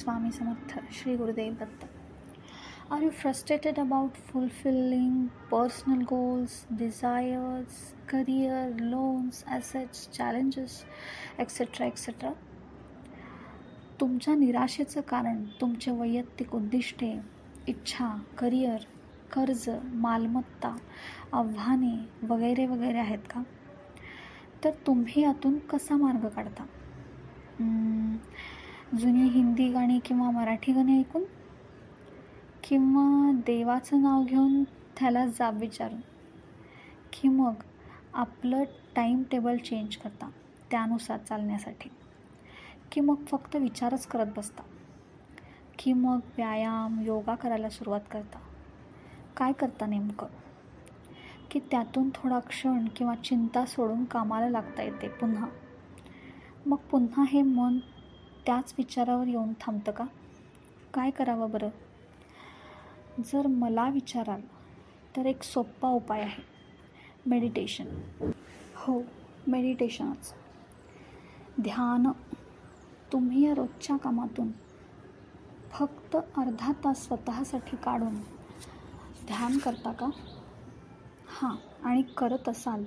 Swami Samarth. Shri Gurudev Datta. Are you frustrated about fulfilling personal goals, desires, career, loans, assets, challenges, etc. etc.? तुमच्या निराशेचं कारण तुमचे वैयक्तिक उद्दिष्टे, इच्छा, करिअर, कर्ज, मालमत्ता, आव्हाने वगैरे वगैरे आहेत का? तर तुम्ही यातून कसा मार्ग काढता? जुनी हिंदी गाणी किंवा मराठी गाणी ऐकून, किंवा देवाचं नाव घेऊन त्याला जाब विचारून, की मग आपलं टाईम टेबल चेंज करता त्यानुसार चालण्यासाठी, की मग फक्त विचारच करत बसता, की मग व्यायाम योगा करायला सुरुवात करता? काय करता नेमकं, की त्यातून थोडा क्षण किंवा चिंता सोडून कामाला लागता येते पुन्हा? मग पुन्हा हे मन त्याच विचारावर येऊन थांबतं का? काय करावं बरं? जर मला विचाराल तर एक सोपा उपाय आहे, मेडिटेशन. हो, मेडिटेशनच. ध्यान. तुम्ही या रोजच्या कामातून फक्त अर्धा तास स्वतःसाठी काढून ध्यान करता का? हां, आणि करत असाल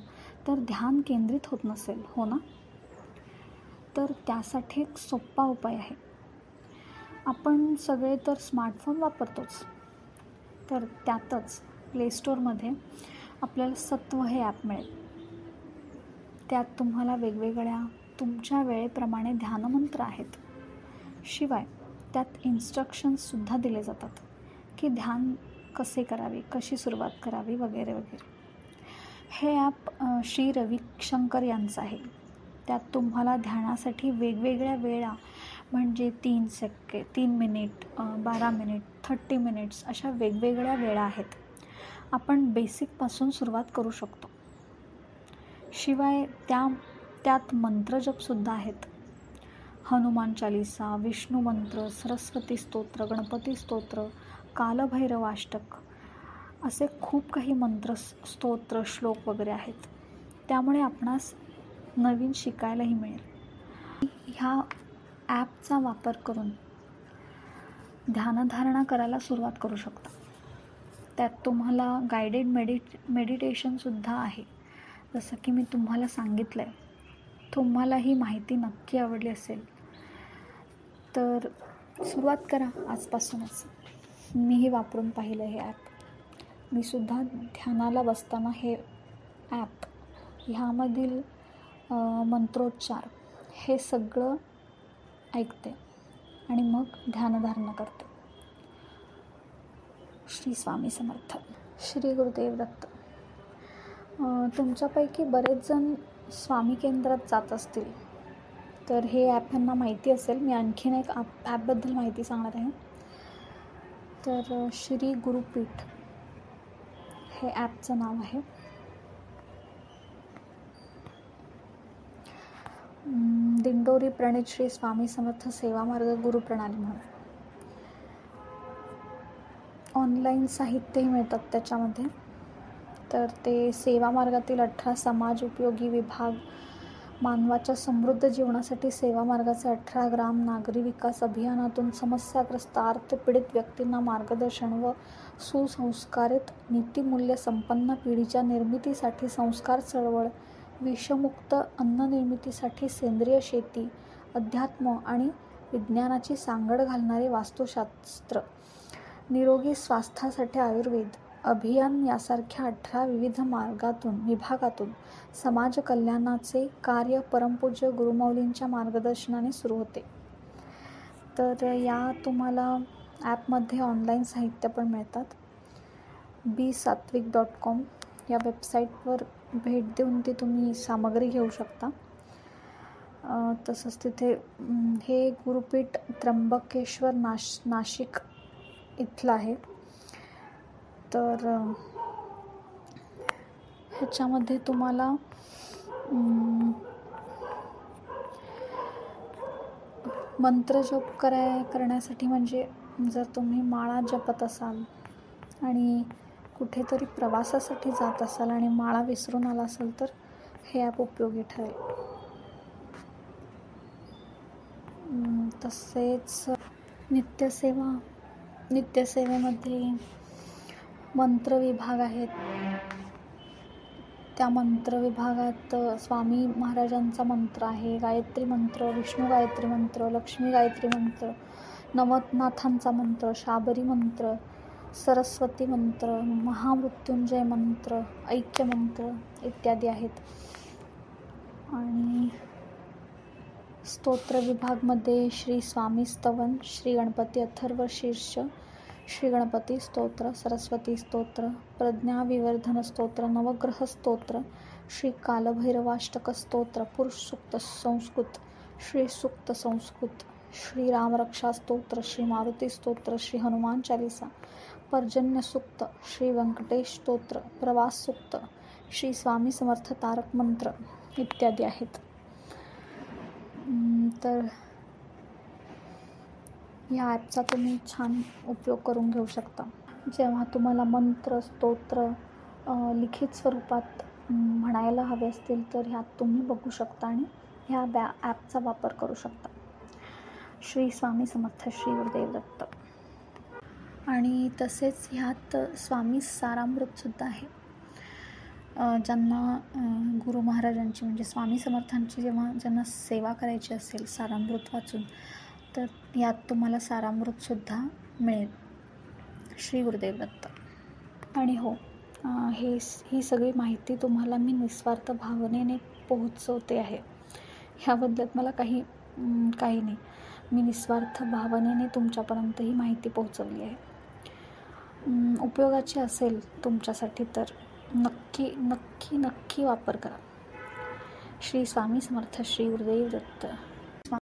तर ध्यान केंद्रित होत नसेल, हो ना? तर त्यासाठी एक सोपा उपाय आहे. आपण सगळे तर स्मार्टफोन वापरतोच, तर त्यातच प्ले स्टोअरमध्ये आपल्याला सत्व हे ॲप मिळेल. त्यात तुम्हाला वेगवेगळ्या तुमच्या वेळेप्रमाणे ध्यानमंत्र आहेत. शिवाय त्यात इन्स्ट्रक्शन्ससुद्धा दिले जातात, की ध्यान कसे करावे, कशी सुरुवात करावी वगैरे वगैरे. हे ॲप श्री रविशंकर यांचं आहे. त्यात तुम्हाला ध्यानासाठी वेगवेगळ्या वेळा, म्हणजे 3 मिनिट, 12 मिनिट, 30 मिनिट्स अशा वेगवेगळ्या वेळा आहेत. आपण बेसिकपासून सुरुवात करू शकतो. शिवाय त्यात मंत्रजपसुद्धा आहेत. हनुमान चालीसा, विष्णू मंत्र, सरस्वती स्तोत्र, गणपती स्तोत्र, कालभैरवाष्टक असे खूप काही मंत्र, स्तोत्र, श्लोक वगैरे आहेत. त्यामुळे आपणास नवीन शिकायलाही मिळेल. ह्या ॲपचा वापर करून ध्यानधारणा करायला सुरुवात करू शकता. त्यात तुम्हाला गायडेड मेडिटेशनसुद्धा आहे. जसं की मी तुम्हाला सांगितलं आहे. तुम्हाला ही माहिती नक्की आवडली असेल तर सुरुवात करा आजपासूनच. मीही वापरून पाहिलं हे ॲप. मी सुद्धा ध्यानाला बसताना हे ॲप, ह्यामधील मंत्रोच्चार हे सगळं ऐकते आणि मग ध्यानधारणा करते. श्री स्वामी समर्थ. श्री गुरुदेव दत्त. तुमच्यापैकी बरेच जण स्वामी केंद्रात जात असतील, तर हे ॲप यांना माहिती असेल. मी आणखीन एक ॲपबद्दल माहिती सांगणार आहे. तर श्री गुरुपीठ हे ॲपचं नाव आहे. दिंडोरी प्रणित श्री स्वामी समर्थ सेवा मार्ग गुरु प्रणाली म्हणून ऑनलाईन साहित्यही मिळतात त्याच्यामध्ये. तर ते सेवा मार्गातील 18 समाज उपयोगी विभाग, मानवाच्या समृद्ध जीवनासाठी सेवा मार्गाचे 18 ग्राम नागरी विकास अभियानातून समस्याग्रस्त आर्तपीडित व्यक्तींना मार्गदर्शन व सुसंस्कारित नीतिमूल्य संपन्न पिढीच्या निर्मितीसाठी संस्कार चळवळ, विषमुक्त अन्न निर्मितीसाठी सेंद्रिय शेती, अध्यात्म आणि विज्ञानाची सांगड घालणारे वास्तुशास्त्र, निरोगी स्वास्थ्यासाठी आयुर्वेद अभियान यासारख्या 18 विविध विभागातून समाज कल्याणाचे कार्य परमपूज्य गुरुमाऊलींच्या मार्गदर्शनाने सुरू होते. तर या तुम्हाला ॲपमध्ये ऑनलाईन साहित्य पण मिळतात. bsatvik.com या वेबसाईटवर भेट देऊन ती तुम्ही सामग्री घेऊ शकता. तसंच तिथे हे गुरुपीठ त्र्यंबकेश्वर नाशिक इथलं आहे. तर ह्याच्यामध्ये तुम्हाला मंत्रजप करण्यासाठी, म्हणजे जर तुम्ही माळा जपत असाल आणि कुठेतरी प्रवासासाठी जात असाल आणि माळा विसरून आला असाल तर हे ॲप उपयोगी ठरेल. तसेच नित्यसेवा नित्यसेवेमध्ये मंत्र विभाग आहेत. त्या मंत्र विभागात स्वामी महाराजांचा मंत्र आहे, गायत्री मंत्र, विष्णू गायत्री मंत्र, लक्ष्मी गायत्री मंत्र, नवनाथांचा मंत्र, शाबरी मंत्र, सरस्वती मंत्र, महामृत्युंजय मंत्र, ऐक्य मंत्र इत्यादी आहेत. आणि स्तोत्र विभागमध्ये श्री स्वामी स्तवन, श्री गणपती अथर्व शीर्ष, श्री गणपती स्तोत्र, सरस्वती स्तोत्र, प्रज्ञाविवर्धन स्तोत्र, नवग्रह स्तोत्र, श्री कालभैरवाष्टक स्तोत्र, पुरुष सूक्त संस्कृत, श्री सूक्त संस्कृत, श्री रामरक्षा स्तोत्र, श्री मारुती स्तोत्र, श्री हनुमान चालीसा, पर्जन्य सूक्त, श्री व्यंकटेश स्तोत्र, प्रवास सूक्त, श्री स्वामी समर्थ तारक मंत्र इत्यादी आहेत. तर ह्या ॲपचा तुम्ही छान उपयोग करून घेऊ शकता. जेव्हा तुम्हाला मंत्र स्तोत्र लिखित स्वरूपात म्हणायला हवे असतील तर ह्यात तुम्ही बघू शकता आणि ह्या ॲपचा वापर करू शकता. श्री स्वामी समर्थ, श्री गुरुदेव दत्त. आणि तसेच ह्यात स्वामी सारामृतसुद्धा आहे. ज्यांना गुरु महाराजांची म्हणजे स्वामी समर्थांची ज्यांना सेवा करायची असेल सारामृत वाचून, तर यात तुम्हाला सारामृतसुद्धा मिळेल. श्री गुरुदेव दत्त. आणि हो, ही सगळी माहिती तुम्हाला मी निस्वार्थ भावनेने पोहोचवते आहे. ह्याबद्दल मला काही नाही. मी निस्वार्थ भावनेने तुमच्यापर्यंत ही माहिती पोहोचवली आहे. उपयोगाची असेल तुमच्यासाठी तर नक्की वापर करा. श्री स्वामी समर्थ, श्री गुरुदेव दत्त.